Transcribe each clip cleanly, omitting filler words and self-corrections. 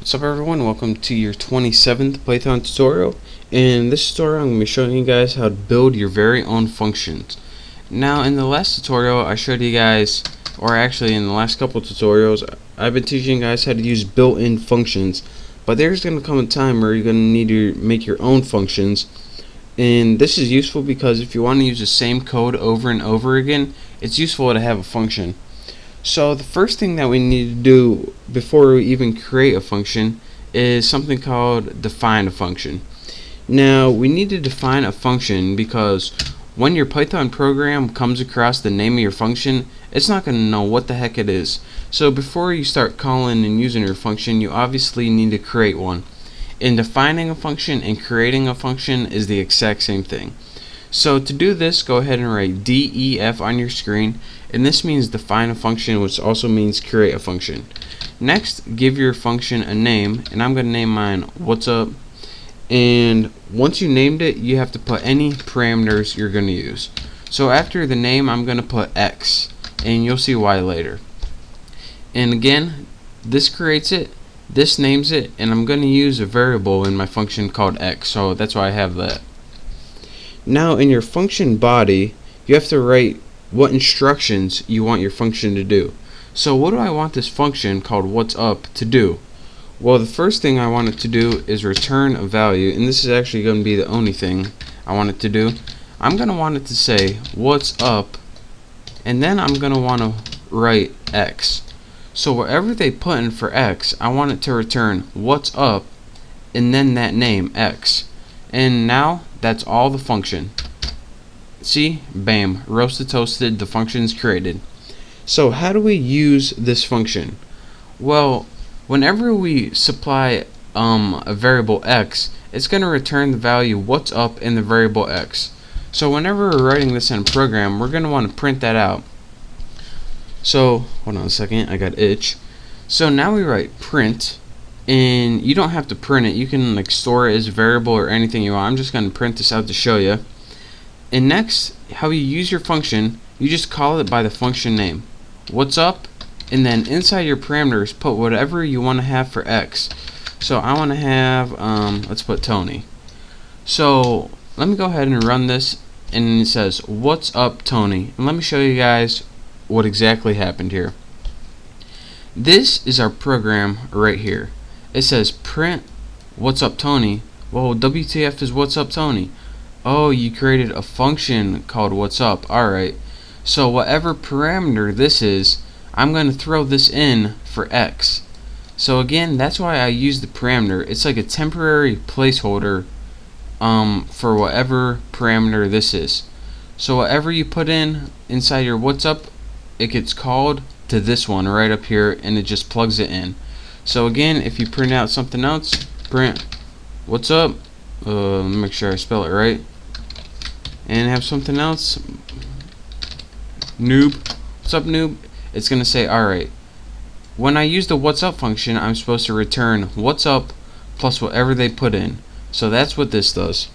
What's up everyone, welcome to your 27th Python tutorial. In this tutorial I'm going to be showing you guys how to build your very own functions. Now in the last tutorial I showed you guys, or actually in the last couple tutorials, I've been teaching you guys how to use built-in functions. But there's going to come a time where you're going to need to make your own functions. And this is useful because if you want to use the same code over and over again, it's useful to have a function. So the first thing that we need to do before we even create a function is something called define a function. Now we need to define a function because when your Python program comes across the name of your function, it's not going to know what the heck it is. So before you start calling and using your function, you obviously need to create one. And defining a function and creating a function is the exact same thing. So to do this, go ahead and write DEF on your screen, and this means define a function, which also means create a function. Next, give your function a name, and I'm going to name mine what's up. And once you named it, you have to put any parameters you're going to use. So after the name, I'm going to put X, and you'll see why later. And again, this creates it, this names it, and I'm going to use a variable in my function called X, so that's why I have that. Now in your function body, you have to write what instructions you want your function to do. So what do I want this function called what's up to do? Well, the first thing I want it to do is return a value, and this is actually going to be the only thing I want it to do. I'm going to want it to say what's up, and then I'm going to want to write X. So whatever they put in for X, I want it to return what's up and then that name X. And now that's all the function. See, bam, roasted toasted, the function's created. So how do we use this function? Well, whenever we supply a variable X, it's going to return the value what's up in the variable X. So whenever we're writing this in a program, we're going to want to print that out. So hold on a second, I got itch. So now we write print, and you don't have to print it, you can like store it as a variable or anything you want. I'm just going to print this out to show you. And next, how you use your function, you just call it by the function name, what's up, and then inside your parameters put whatever you want to have for X. So I want to have let's put Tony. So let me go ahead and run this, and it says what's up Tony, and let me show you guys what exactly happened here. This is our program right here. It says print what's up Tony. Well, WTF is what's up Tony? Oh, you created a function called what's up. Alright, so whatever parameter this is, I'm going to throw this in for X. So again, that's why I use the parameter. It's like a temporary placeholder for whatever parameter this is. So whatever you put in inside your what's up, it gets called to this one right up here, and it just plugs it in. So again, if you print out something else, print what's up, let me make sure I spell it right, and have something else, noob, what's up noob, it's gonna say alright, when I use the what's up function, I'm supposed to return what's up plus whatever they put in. So that's what this does.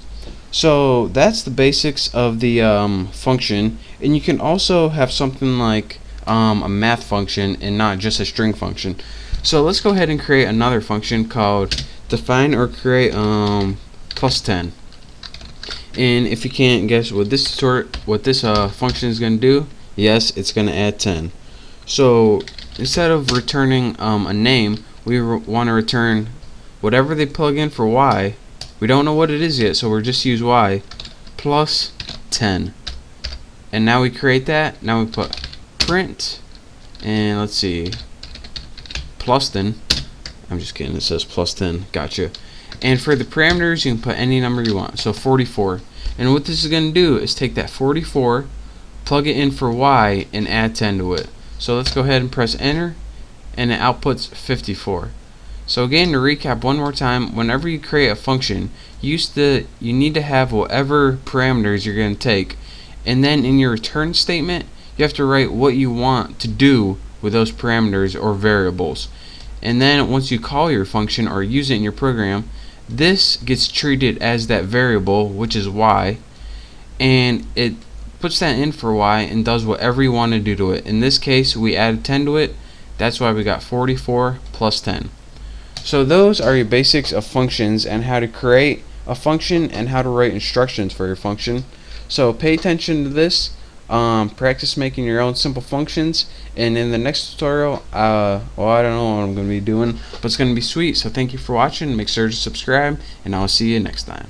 So that's the basics of the function, and you can also have something like a math function and not just a string function. So let's go ahead and create another function called define or create plus 10. And if you can't guess what this function is going to do, yes, it's going to add 10. So instead of returning a name, we want to return whatever they plug in for Y. We don't know what it is yet, so we'll just use Y plus 10. And now we create that. Now we put print, and let's see, plus 10. I'm just kidding, it says plus 10. Gotcha. And for the parameters, you can put any number you want. So 44. And what this is going to do is take that 44, plug it in for Y, and add 10 to it. So let's go ahead and press enter, and it outputs 54. So again, to recap one more time, whenever you create a function, you need to have whatever parameters you're going to take, and then in your return statement, you have to write what you want to do with those parameters or variables. And then once you call your function or use it in your program, this gets treated as that variable, which is Y, and it puts that in for Y and does whatever you want to do to it. In this case, we added 10 to it. That's why we got 44 plus 10. So those are your basics of functions and how to create a function and how to write instructions for your function. So pay attention to this, practice making your own simple functions, and in the next tutorial, well, I don't know what I'm going to be doing, but it's going to be sweet. So thank you for watching, make sure to subscribe, and I'll see you next time.